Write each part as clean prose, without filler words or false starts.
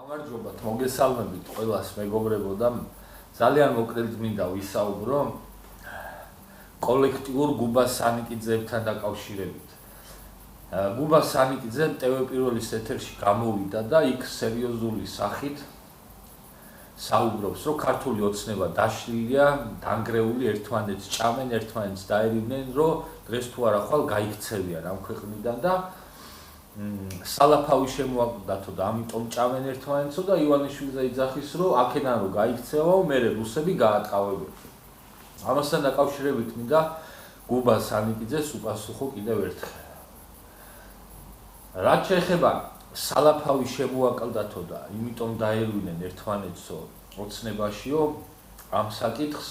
გამარჯობათ, მოგესალმებით ყველას მეგობრებო და ძალიან მოკლედ მინდა ვისაუბრო კოლექტიურ გუბას სანიკიძეებთან დაკავშირებით. გუბას სანიკიძე ტელევიზიის ეთერში გამოვიდა და იქ სერიოზული სახით საუბრობს, რომ ქართული ოცნება დაშლილია, დანგრეული, ერთმანეთს ჭამენ, ერთმანეთს დაერივნენ, რომ დღეს თუ არა ხვალ გაიქცევიან ამ ქვეყნიდან და სალაფავი შემოაკვდათო და ამიტომ ჭამენ ერთმანეთსო და ივანიშვილზე იძახის, რომ აქედან რომ გაიქცევაო, მერე რუსები გაატყავებენ. ამასთან დაკავშირებით მინდა გუბას სანიკიძეს უპასუხო კიდევ ერთხელ. რაც შეეხება სალაფავი შემოაკვდათო და იმიტომ დაერივნენ ერთმანეთსო ოცნებაშიო, ამ საკითხს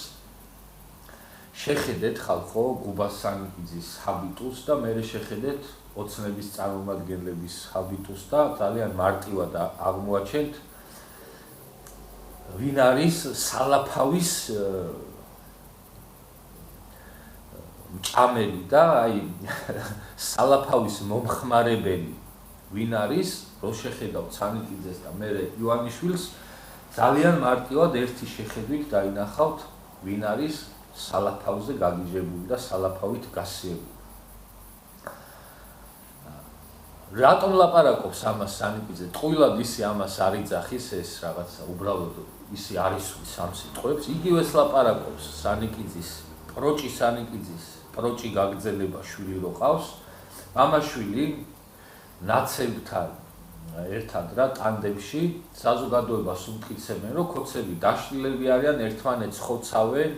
შეხედეთ ხალხო გუბას სანიკიძის ჰაბიტუსს და მერე შეხედეთ ოცნების წარმომადგენლების ჰაბიტუსს და ძალიან მარტივად აღმოაჩენთ ვინ არის სალაფავის მჭამელი და აი სალაფავის მომხმარებელი ვინ არის, რო შეხედავთ სანიკიძეს და მერე ივანიშვილს ძალიან მარტივად ერთი შეხედვით დაინახავთ ვინ არის სალაფავზე გაგიჟებული და სალაფავით გასიებული. რატომ ლაპარაკობს ამას სანიკიძე? ტყუილად ისი ამას არ იძახის, ეს რაღაცა უბრალოდ ისი არის სამ სიტყვებს, იგივეს ლაპარაკობს სანიკიძის, პროჭი სანიკიძის, პროჭი გაგრძელება შვილი რო ყავს, მამაშვილი ნაცებთან ერთად რა ტანდემში საზოგადოებას უმტკიცებენ, რომ ქოცები დაშლილები არიან, ერთმანეთს ხოცავენ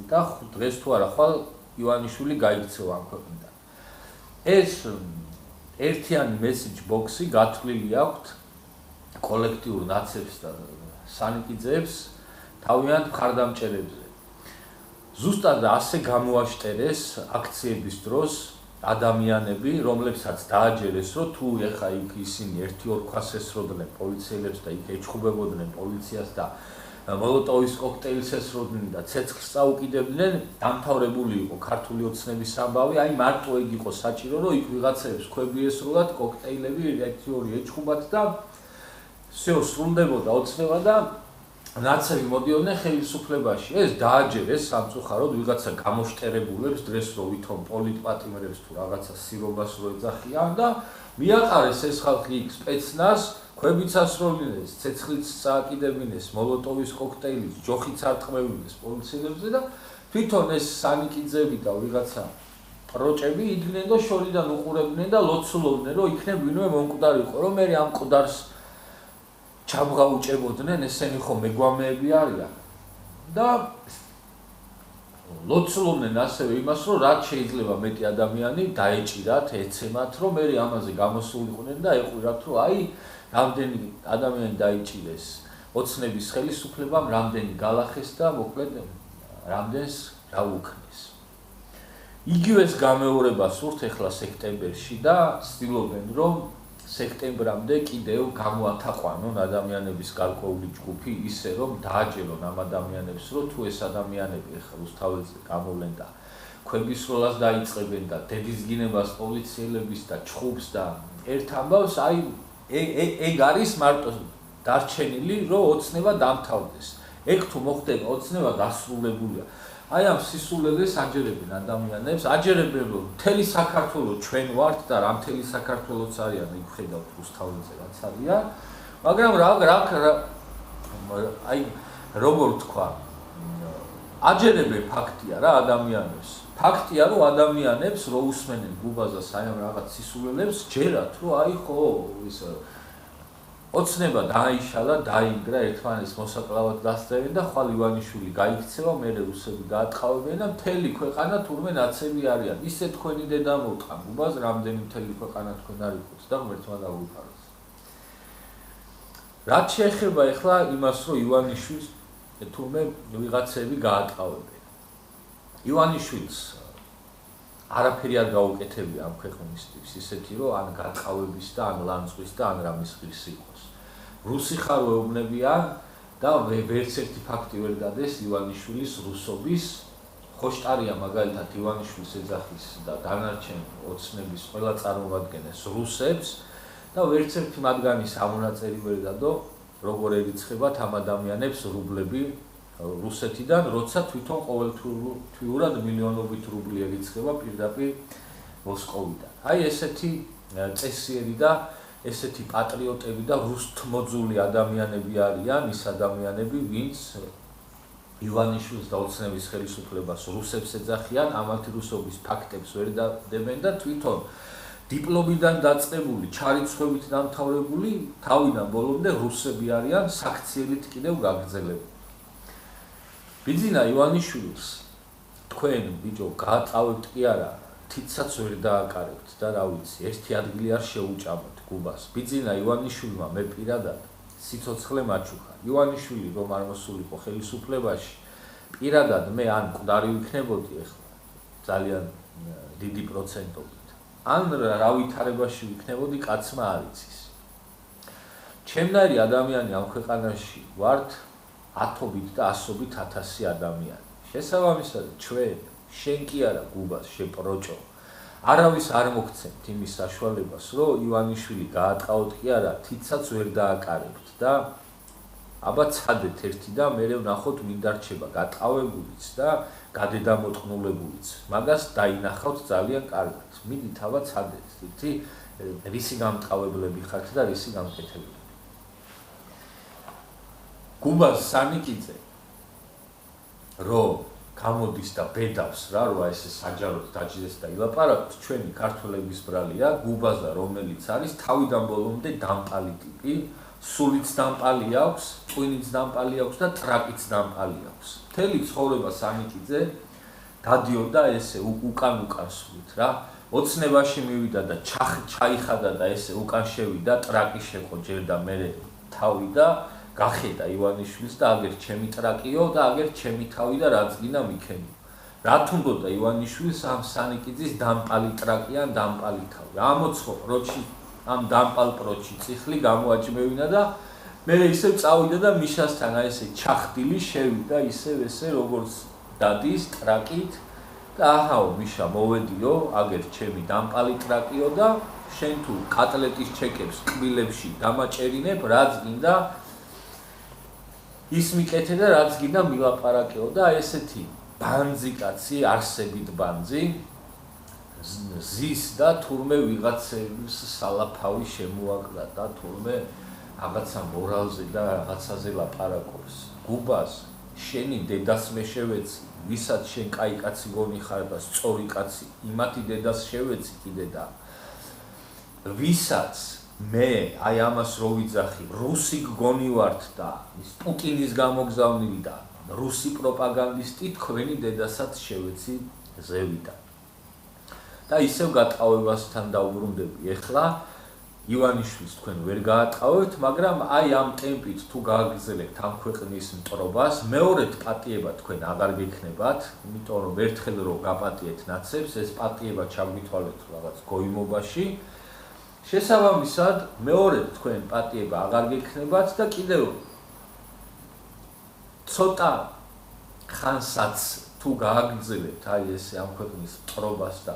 და დღეს თუ არა ხვალ ივანიშვილი გაიქცევა ამ ქვეყნიდან. ეს ერთიანი მესიჯ ბოქსი გათვლილი აქვთ კოლექტიურ ნაცებს და სანიკიძეებს თავიანთ მხარდამჭერებზე. ზუსტად ასე გამოაშტერეს აქციების დროს ადამიანები, რომლებსაც დააჯერეს, რომ თუ ეხა იქ ისინი 1-2 ქვას ესროდნენ პოლიციელებს და იქ ეჩხუბებოდნენ პოლიციას და მოლოტოვის კოქტეილს ესროდნენ და ცეცხლს წაუკიდებდნენ, დამთავრებული იყო ქართული ოცნების ამბავი, აი მარტო ეგ იყო საჭირო, რომ იქ ვიღაცებს ქვები ესროლათ, კოქტეილები 1-2 ეჩხუბათ და всё სრულდებოდა ოცნება და ნაცები მოდიოდნენ ხელისუფლებაში. ეს დააჯერეს სამწუხაროდ ვიღაცა გამოშტერებულებს დღეს რო ვითომ პოლიტპატიმრებს თუ რაღაცა სირობას რო ეძახიან და მიაყარეს ეს ხალხი იქ სპეცნაზ, ქვებიც ასროლინეს, ცეცხლიც წააკიდებინეს, მოლოტოვის კოქტეილიც, ჯოხიც არტყმევინეს პოლიციელებზე და თვითონ ეს სანიკიძეები და ვიღაცა პროჭები იდგნენ და შორიდან უყურებდნენ და ლოცულობდნენ, რომ იქნებ ვინმე მომკვდარიყო, რომ მე ამ მკვდარს ჩამღაუჭებოდნენ, ესენი ხო მეგვამეები არიან და ლოცულობდნენ ასევე იმას, რომ რაც შეიძლება მეტი ადამიანი დაეჭირათ, ეცემათ, რომ მე ამაზე გამოსულიყვნენ და ეყვირათ, რომ აი რამდენი ადამიანი დაიჭირეს ოცნების ხელისუფლებამ, რამდენი გალახეს და მოკლედ რამდენს დაუქნეს. იგივეს გამეორებას სურთ ახლა სექტემბერში და ცდილობენ, რომ სექტემბრამდე კიდევ გამოათაყვანონ ადამიანების გარკვეული ჯგუფი ისე, რომ დააჯერონ ამ ადამიანებს, რომ თუ ეს ადამიანები ახლა რუსთაველზე გამოვლენ და ქვების სროლას დაიწყებენ და დედისგინებას პოლიციელების და ჩხუბს და ერთ ამბავს, აი ეგ არის მარტო დარჩენილი, რომ ოცნება დამთავრდეს. ეგ თუ მოხდება, ოცნება დასრულებულია. აი ამ სისულელეს აჯერებენ ადამიანებს, აჯერებენ რომ მთელი საქართველოს ჩვენ ვართ და რა მთელი საქართველოს არიან, იქ ხედავთ რუსთაველზე რაც არიან, მაგრამ აი როგორ თქვა, აჯერებენ ფაქტია რა ადამიანებს. ფაქტია რომ ადამიანებს რო უსმენენ გუბაზას აი ამ რაღაც სისულელებს, ჯერათ რომ აი ხო ის ოცნება დაიშალა, დაინგრა, ერთმანეთს მოსაკლავად დასწრებენ და ხვალ ივანიშვილი გაიქცევა, მერე რუსები გაატყავებენ და მთელი ქვეყანა თურმე ნაცები არიან. ისე თქვენი დედა მოვტყან გუბას, რამდენი მთელი ქვეყანა თქვენ არ იყოთ და ღმერთმა დაუიფაროს. რაც შეეხება ახლა იმას, რომ ივანიშვილს თურმე ვიღაცები გაატყავებენ. ივანიშვილს არაფერი არ გაუკეთებია ამ ქვეყნისთვის, ისეთი რომ ან გატყავების და ან ლანძღვის და ან რამის ღირს იყოს. რუსი ხარ ვეუბნებიან და ვერც ერთი ფაქტი ვერ დადეს ივანიშვილის რუსობის. ხოშტარია მაგალითად ივანიშვილის ეძახის და დანარჩენ ოცნების ყველა წარმომადგენელს რუსებს და ვერც ერთი მათგანის ამონაწერი ვერ დადო როგორ ერიცხებათ ამ ადამიანებს რუბლები რუსეთიდან, როცა თვითონ ყოველთვიურად მილიონობით რუბლი ერიცხება პირდაპირ მოსკოვიდან. აი ესეთი წესიერი და ესეთი პატრიოტები და რუსთმოძული ადამიანები არიან ის ადამიანები, ვინც ივანიშვილის და ოცნების ხელისუფლებას რუსებს ეძახიან, ამათი რუსობის ფაქტებს ვერ დადებენ და თვითონ დიპლომიდან დაწყებული, ჩარიცხვევით დამთავრებული, თავიდან ბოლომდე რუსები არიან, საქციელით კიდევ გაგრძელებული. ბიძინა ივანიშვილს თქვენ ბიჭო გაატყავებთ კი არა, თითსაც ვერ დააკარებთ და რა ვიცი, ერთი ადგილი არ შეუჭამოთ გუბას. ბიძინა ივანიშვილმა მე პირადად სიცოცხლე მაჩუქა. ივანიშვილი რომ არ მოსულიყო ხელისუფლებაში, პირადად მე ან მკვდარი ვიქნებოდი ახლა ძალიან დიდი პროცენტობით. ან რა ვითარებაში ვიქნებოდი, კაცმა არ იცის. ჩემნაირი ადამიანი ამ ქვეყანაში ვართ ათობით და ასობით ათასი ადამიანი. შესაბამისად, ჩვენ შენ კი არა გუბას შეპროჭო. არავის არ მოგცემთ იმის საშუალებას, რომ ივანიშვილი გაატყავოთ კი არა, თითსაც ვერ დააკარებთ და აბა ცადეთ ერთი და მე ვნახოთ ვინ დარჩება გატყავებულიც და გადადამოტყნულებულიც. მაგას დაინახავთ ძალიან კარგად. მიდით აბა ცადეთ, თითი რისი გამტყავებლები ხართ და რისი გამკეთებლები. გუბას სანიკიძე რომ გამოდის და ბედავს რა, რომ ესე საჯაროდ დაჭდეს და ილაპარაკოს, ჩვენი ქართველების ბრალია, გუბაზა რომელიც არის თავიდან ბოლომდე დამპალი ტიპი, სულიც დამპალი აქვს, ტვინიც დამპალი აქვს და ტრაკიც დამპალი აქვს. მთელი ცხოვრება სანიკიძე დადიოდა ესე უკან სულით რა. ოცნებაში მივიდა და ჩაიხადა და ესე უკან შევიდა, ტრაკი შეყო ჯერ და მე თავი და გახედა ივანიშვილს და აგერ ჩემი ტრაკიო და აგერ ჩემი თავი და რაც გინდა მიქენიო. რა თუნდოდა ივანიშვილს ამ სანიკიძის დამპალი ტრაკი ან დამპალი თავი. ამოცხო პროჩი ამ დამპალ პროჩი წიხლი გამოაჭმევინა და მე ისევ წავიდა და მიშასთან აი ესე ჩახტილი შევიდა ისევ ესე როგორც დადის ტრაკით და აჰაო მიშა მოვედიო, აგერ ჩემი დამპალი ტრაკიო და შენ თუ კატლეტის ჩეკებს კბილებში დამაჭერინებ, რაც გინდა ის მიკეთე და რაც გინდა მილაპარაკეო და ესეთი ბანძი კაცი, არსებით ბანძი ზის და თურმე ვიღაცების სალაფავი შემოაკრა და თურმე რაღაცა მორალზე და რაღაცაზე ლაპარაკობს. გუბას შენი დედას მე შევეცი, ვისაც შენ კაი კაცი გონი ხარ და სწორი კაცი, იმათი დედას შევეცი კიდე და ვისაც მე აი ამას რო ვიძახი, რუსი გგონი ვართ და ის პუტინის გამოგზავნილი და რუსი პროპაგანდისტი, თქვენი დედასაც შევეცი ზევიდან. და ისევ გატყავებასთან დაუბრუნდები. ეხლა ივანიშვილს თქვენ ვერ გაატყავებთ, მაგრამ აი ამ ტემპით თუ გააგრძელებთ ამ ქვეყნის მტრობას, მეორედ პატიება თქვენ აღარ გექნებათ, იმიტომ რომ ერთხელ რო გაპატიეთ ნაცებს, ეს პატიება ჩაგვითვალეთ რაღაც გოიმობაში. შესაბამისად, მეორედ თქვენ პატიება აღარ გექნებათ და კიდევ ცოტა ხანსაც თუ გააგრძელებთ აი ესე ამ ქვეყნის მტრობას და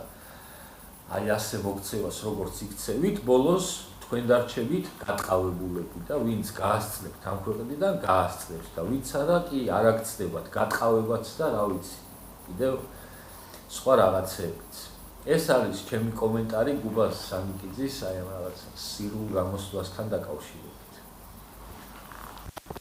აი ასე მოქცევას როგორც იქცევით, ბოლოს თქვენ დარჩებით გატყავებულები და ვინც გაასწრებთ ამ ქვეყნიდან გაასწრებს და ვინც არა კი არ აქცდებათ გატყავებაც და რა ვიცი, კიდევ სხვა რაღაცებიც. ეს არის ჩემი კომენტარი გუბას სანიკიძის აი ამ რაღაც სირულ გამოსვლასთან დაკავშირებით.